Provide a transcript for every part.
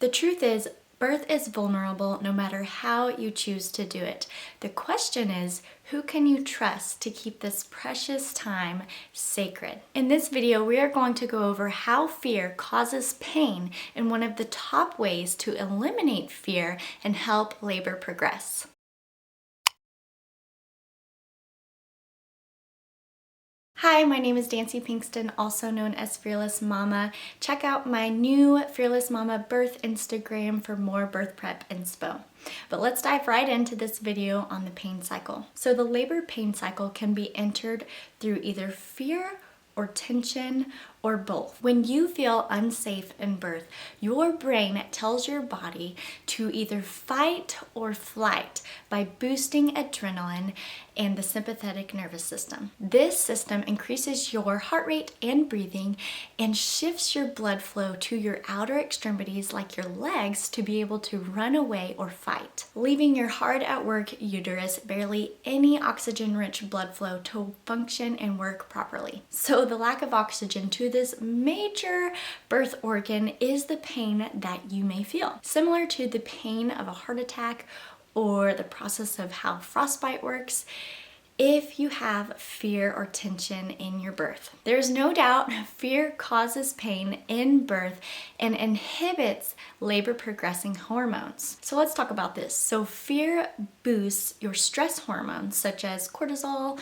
The truth is, birth is vulnerable no matter how you choose to do it. The question is, who can you trust to keep this precious time sacred? In this video, we are going to go over how fear causes pain and one of the top ways to eliminate fear and help labor progress. Hi, my name is Dancee Pinkston, also known as Fearless Mama. Check out my new Fearless Mama birth Instagram for more birth prep inspo. But let's dive right into this video on the pain cycle. So the labor pain cycle can be entered through either fear or tension or both. When you feel unsafe in birth, your brain tells your body to either fight or flight by boosting adrenaline and the sympathetic nervous system. This system increases your heart rate and breathing and shifts your blood flow to your outer extremities like your legs to be able to run away or fight, leaving your hard at work uterus barely any oxygen-rich blood flow to function and work properly. So the lack of oxygen to this major birth organ is the pain that you may feel. Similar to the pain of a heart attack or the process of how frostbite works, if you have fear or tension in your birth. There's no doubt fear causes pain in birth and inhibits labor progressing hormones. So let's talk about this. So fear boosts your stress hormones such as cortisol,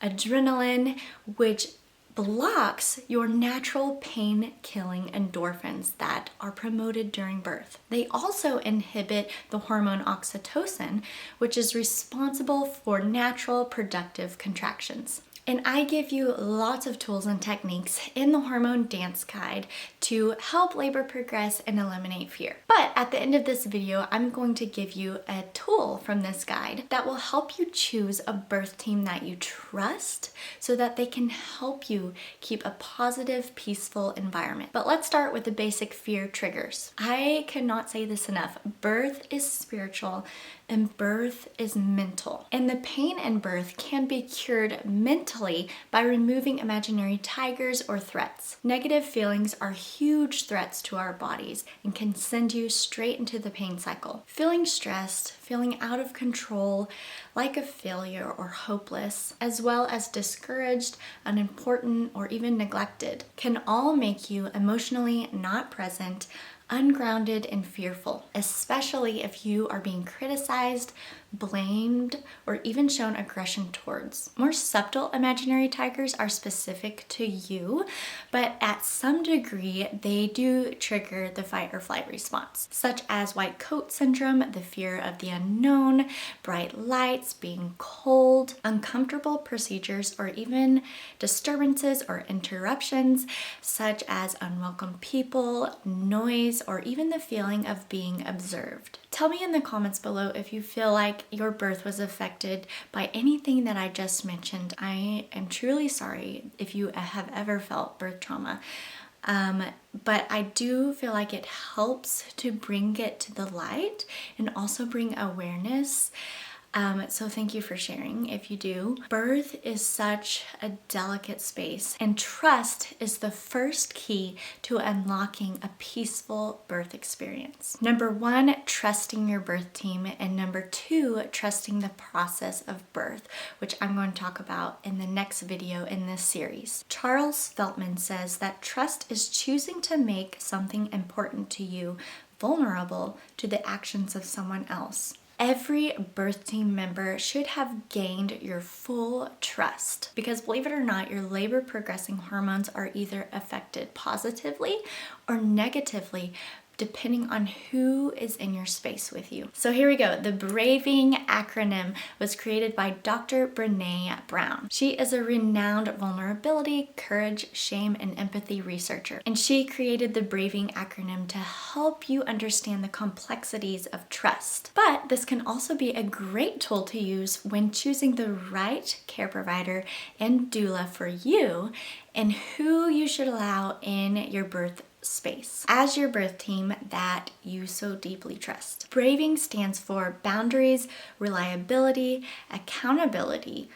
adrenaline, which blocks your natural pain-killing endorphins that are promoted during birth. They also inhibit the hormone oxytocin, which is responsible for natural productive contractions. And I give you lots of tools and techniques in the Hormone Dance Guide to help labor progress and eliminate fear. But at the end of this video, I'm going to give you a tool from this guide that will help you choose a birth team that you trust so that they can help you keep a positive, peaceful environment. But let's start with the basic fear triggers. I cannot say this enough. Birth is spiritual and birth is mental. And the pain in birth can be cured mentally by removing imaginary tigers or threats. Negative feelings are huge threats to our bodies and can send you straight into the pain cycle. Feeling stressed, feeling out of control, like a failure or hopeless, as well as discouraged, unimportant, or even neglected, can all make you emotionally not present, ungrounded, and fearful, especially if you are being criticized, blamed, or even shown aggression towards. More subtle imaginary tigers are specific to you, but at some degree, they do trigger the fight or flight response, such as white coat syndrome, the fear of the unknown, bright lights, being cold, uncomfortable procedures, or even disturbances or interruptions, such as unwelcome people, noise, or even the feeling of being observed. Tell me in the comments below if you feel like your birth was affected by anything that I just mentioned. I am truly sorry if you have ever felt birth trauma. But I do feel like it helps to bring it to the light and also bring awareness. So thank you for sharing if you do. Birth is such a delicate space, and trust is the first key to unlocking a peaceful birth experience. Number one, trusting your birth team, and number two, trusting the process of birth, which I'm going to talk about in the next video in this series. Charles Feltman says that trust is choosing to make something important to you vulnerable to the actions of someone else. Every birth team member should have gained your full trust because, believe it or not, your labor progressing hormones are either affected positively or negatively depending on who is in your space with you. So here we go. The BRAVING acronym was created by Dr. Brené Brown. She is a renowned vulnerability, courage, shame, and empathy researcher. And she created the BRAVING acronym to help you understand the complexities of trust. But this can also be a great tool to use when choosing the right care provider and doula for you and who you should allow in your birth space as your birth team that you so deeply trust. BRAVING stands for boundaries, reliability, accountability,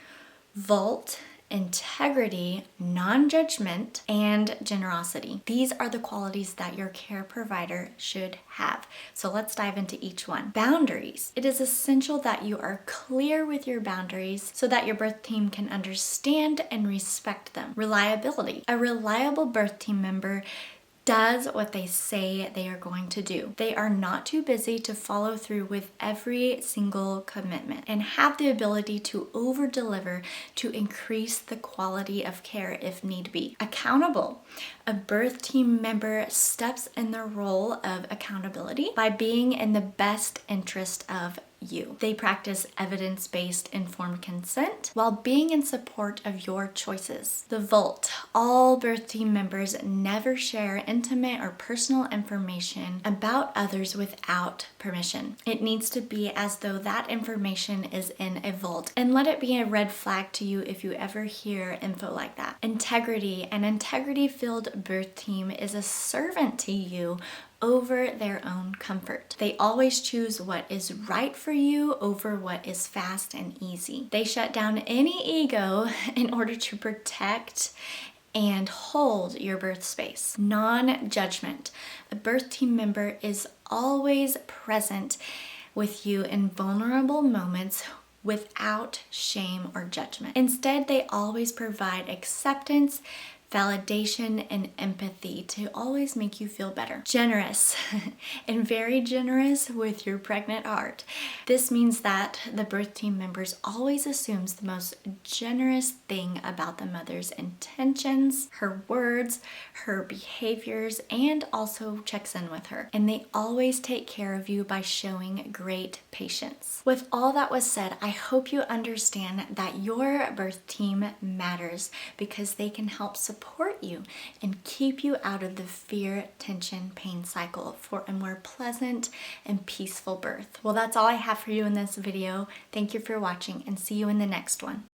vault, integrity, non-judgment, and generosity. These are the qualities that your care provider should have. So let's dive into each one. Boundaries. It is essential that you are clear with your boundaries so that your birth team can understand and respect them. Reliability. A reliable birth team member does what they say they are going to do. They are not too busy to follow through with every single commitment and have the ability to over-deliver to increase the quality of care if need be. Accountable. A birth team member steps in the role of accountability by being in the best interest of you. They practice evidence-based informed consent while being in support of your choices. The vault. All birth team members never share intimate or personal information about others without permission. It needs to be as though that information is in a vault, and let it be a red flag to you if you ever hear info like that. Integrity. An integrity-filled birth team is a servant to you over their own comfort. They always choose what is right for you over what is fast and easy. They shut down any ego in order to protect and hold your birth space. Non-judgment. A birth team member is always present with you in vulnerable moments without shame or judgment. Instead, they always provide acceptance, validation, and empathy to always make you feel better. Generous and very generous with your pregnant heart. This means that the birth team members always assumes the most generous thing about the mother's intentions, her words, her behaviors, and also checks in with her. And they always take care of you by showing great patience. With all that was said, I hope you understand that your birth team matters because they can help support you and keep you out of the fear, tension, pain cycle for a more pleasant and peaceful birth. Well, that's all I have for you in this video. Thank you for watching and see you in the next one.